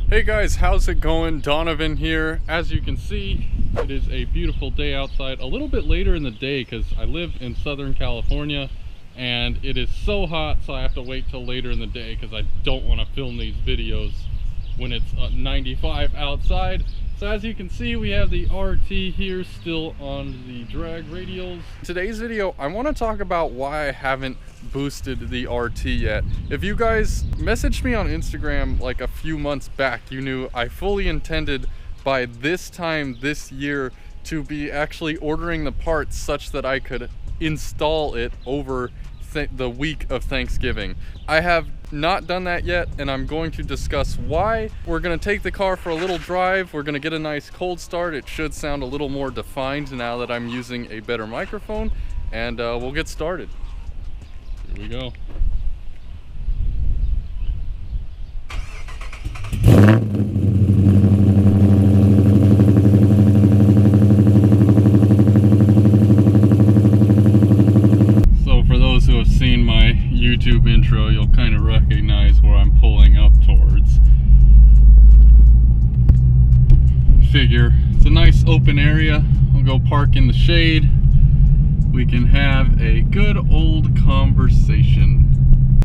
Hey guys, how's it going? Donovan here. As you can see, it is a beautiful day outside. A little bit later in the day because I live in Southern California and it is so hot, so I have to wait till later in the day because I don't want to film these videos when it's 95 outside. So as you can see, we have the RT here still on the drag radials. Today's video, I want to talk about why I haven't boosted the RT yet. If you guys messaged me on Instagram like a few months back, you knew I fully intended by this time this year to be actually ordering the parts such that I could install it over the week of Thanksgiving. I have not done that yet, and I'm going to discuss why. We're going to take the car for a little drive. We're going to get a nice cold start. It should sound a little more defined now that I'm using a better microphone, and we'll get started. Here we go. Who have seen my YouTube intro, you'll kind of recognize where I'm pulling up towards. Figure it's a nice open area. We'll go park in the shade. We can have a good old conversation.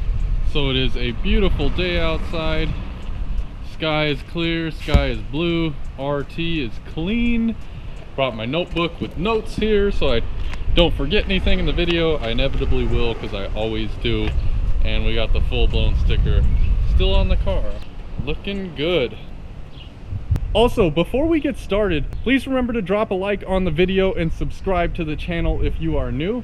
So it is a beautiful day outside. Sky is clear, sky is blue, RT is clean. Brought my notebook with notes here so I don't forget anything in the video. I inevitably will because I always do. And we got the full-blown sticker still on the car. Looking good. Also, before we get started, please remember to drop a like on the video and subscribe to the channel if you are new.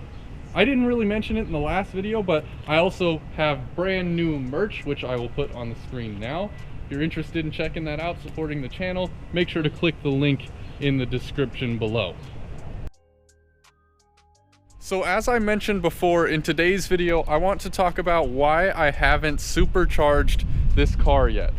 I didn't really mention it in the last video, but I also have brand new merch, which I will put on the screen now. If you're interested in checking that out, supporting the channel, make sure to click the link in the description below. So as I mentioned before, in today's video, I want to talk about why I haven't supercharged this car yet.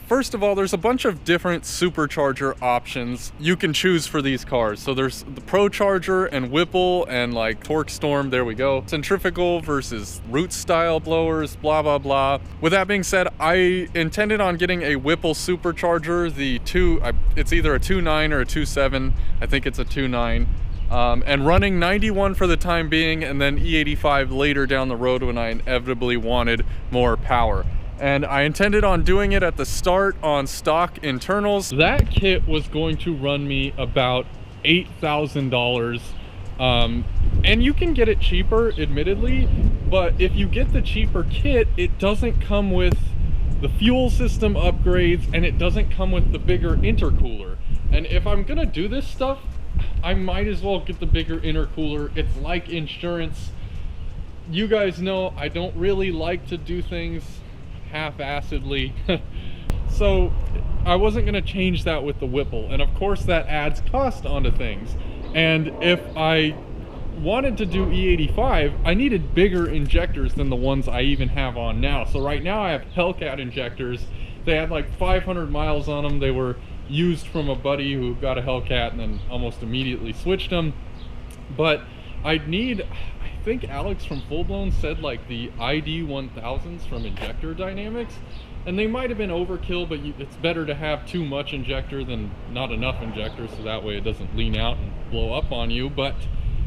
First of all, there's a bunch of different supercharger options you can choose for these cars. So there's the Procharger and Whipple and like Torque Storm, there we go. Centrifugal versus root style blowers, blah, blah, blah. With that being said, I intended on getting a Whipple supercharger, it's either a 2.9 or a 2.7. I think it's a 2.9. And running 91 for the time being, and then E85 later down the road when I inevitably wanted more power. And I intended on doing it at the start on stock internals. That kit was going to run me about $8,000. And you can get it cheaper, admittedly, but if you get the cheaper kit, it doesn't come with the fuel system upgrades, and it doesn't come with the bigger intercooler. And if I'm gonna do this stuff, I might as well get the bigger intercooler. It's like insurance. You guys know I don't really like to do things half-assedly. So I wasn't going to change that with the Whipple. And of course that adds cost onto things. And if I wanted to do E85, I needed bigger injectors than the ones I even have on now. So right now I have Hellcat Injectors. They had like 500 miles on them. They were used from a buddy who got a Hellcat and then almost immediately switched them. But I'd need, I think Alex from Fullblown said like the ID 1000s from Injector Dynamics, and they might have been overkill, but it's better to have too much injector than not enough injector, so that way it doesn't lean out and blow up on you. But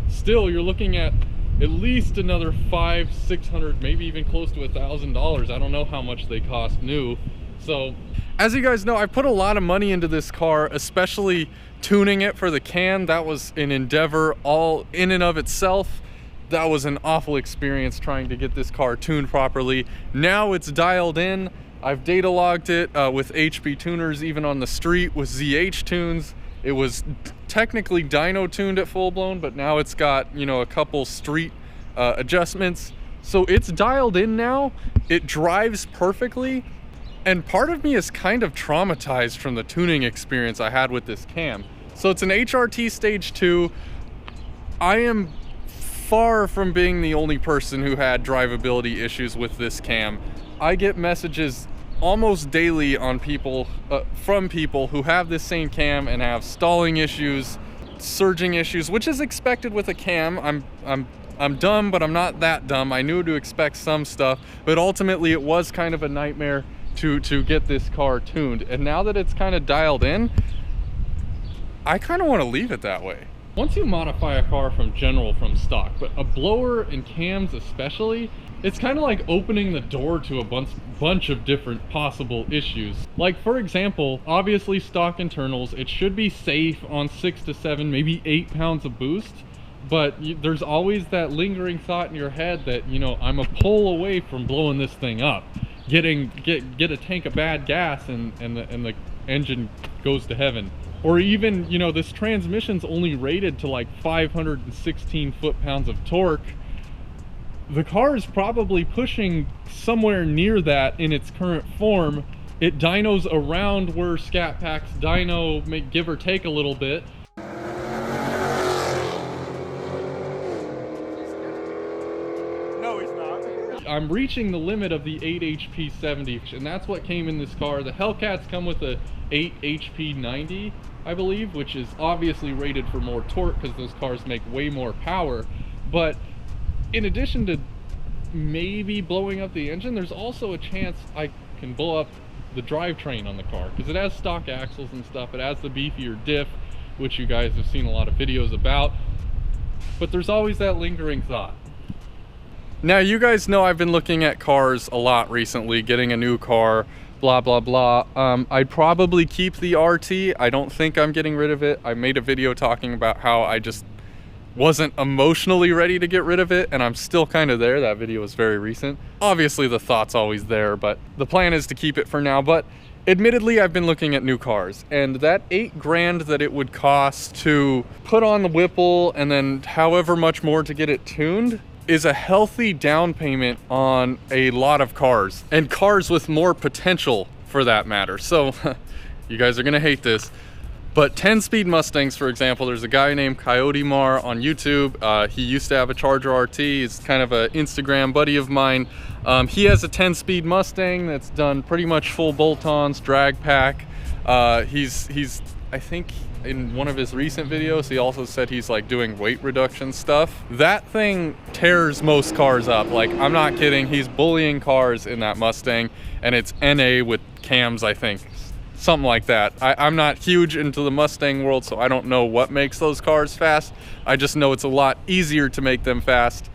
still, you're looking at least another $500-600, maybe even close to $1,000. I don't know how much they cost new. So as you guys know, I put a lot of money into this car, especially tuning it for the can. That was an endeavor all in and of itself. That was an awful experience trying to get this car tuned properly. Now it's dialed in. I've data logged it with HB tuners, even on the street with ZHTunes. It was technically dyno tuned at Fullblown, but now it's got, you know, a couple street adjustments. So it's dialed in now. It drives perfectly. And part of me is kind of traumatized from the tuning experience I had with this cam. So it's an HRT Stage 2. I am far from being the only person who had drivability issues with this cam. I get messages almost daily on from people who have this same cam and have stalling issues, surging issues, which is expected with a cam. I'm dumb, but I'm not that dumb. I knew to expect some stuff, but ultimately it was kind of a nightmare to get this car tuned. And now that it's kind of dialed in, I kind of want to leave it that way. Once you modify a car from stock, but a blower and cams especially, it's kind of like opening the door to a bunch of different possible issues. Like, for example, obviously stock internals, it should be safe on 6 to 7, maybe 8 pounds of boost, but there's always that lingering thought in your head that, you know, I'm a pull away from blowing this thing up, get a tank of bad gas and the engine goes to heaven. Or even, you know, this transmission's only rated to like 516 foot-pounds of torque. The car is probably pushing somewhere near that in its current form. It dynos around where Scat Pack's dyno may give or take a little bit. No, he's not. I'm reaching the limit of the 8 HP 70, and that's what came in this car. The Hellcats come with a 8 HP 90, I believe, which is obviously rated for more torque because those cars make way more power. But in addition to maybe blowing up the engine, there's also a chance I can blow up the drivetrain on the car because it has stock axles and stuff. It has the beefier diff, which you guys have seen a lot of videos about. But there's always that lingering thought. Now, you guys know I've been looking at cars a lot recently, getting a new car, blah, blah, blah. I'd probably keep the RT. I don't think I'm getting rid of it. I made a video talking about how I just wasn't emotionally ready to get rid of it, and I'm still kind of there. That video was very recent. Obviously, the thought's always there, but the plan is to keep it for now. But admittedly, I've been looking at new cars, and that $8 grand that it would cost to put on the Whipple and then however much more to get it tuned is a healthy down payment on a lot of cars, and cars with more potential for that matter. So you guys are gonna hate this, but 10-speed Mustangs, for example, there's a guy named Coyote Mar on YouTube. He used to have a Charger RT. He's kind of an Instagram buddy of mine. He has a 10-speed Mustang that's done pretty much full bolt-ons, drag pack. He's I think in one of his recent videos, he also said he's like doing weight reduction stuff. That thing tears most cars up. Like, I'm not kidding. He's bullying cars in that Mustang, and it's NA with cams, I think. Something like that. I'm not huge into the Mustang world, so I don't know what makes those cars fast. I just know it's a lot easier to make them fast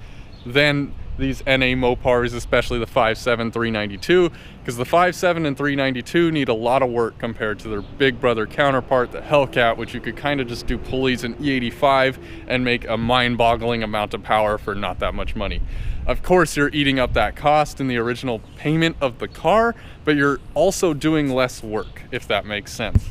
than these NA Mopars, especially the 5.7 392, because the 5.7 and 392 need a lot of work compared to their big brother counterpart, the Hellcat, which you could kind of just do pulleys in E85 and make a mind-boggling amount of power for not that much money. Of course, you're eating up that cost in the original payment of the car, but you're also doing less work, if that makes sense.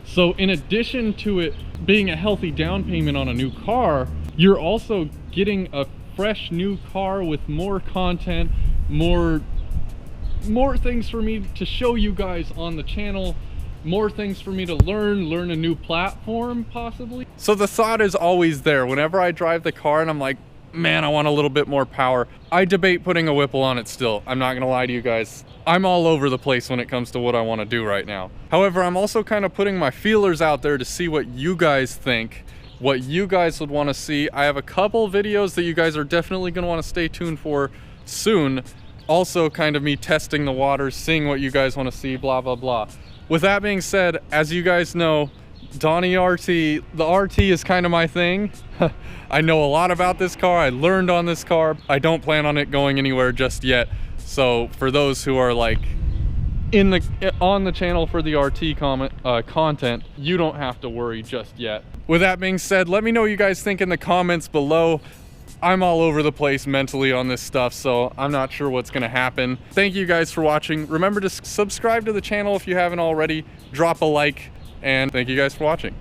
So in addition to it being a healthy down payment on a new car, you're also getting a fresh new car with more content, more things for me to show you guys on the channel, more things for me to learn a new platform possibly. So the thought is always there whenever I drive the car and I'm like, man, I want a little bit more power. I debate putting a Whipple on it still. I'm not gonna lie to you guys. I'm all over the place when it comes to what I want to do right now. However, I'm also kind of putting my feelers out there to see what you guys think, what you guys would want to see. I have a couple videos that you guys are definitely going to want to stay tuned for soon. Also kind of me testing the waters, seeing what you guys want to see, blah, blah, blah. With that being said, as you guys know, DonnySRT, the RT is kind of my thing. I know a lot about this car. I learned on this car. I don't plan on it going anywhere just yet. So for those who are like on the channel for the RT content, you don't have to worry just yet. With that being said, let me know what you guys think in the comments below. I'm all over the place mentally on this stuff, so I'm not sure what's gonna happen. Thank you guys for watching. Remember to subscribe to the channel if you haven't already. Drop a like, and thank you guys for watching.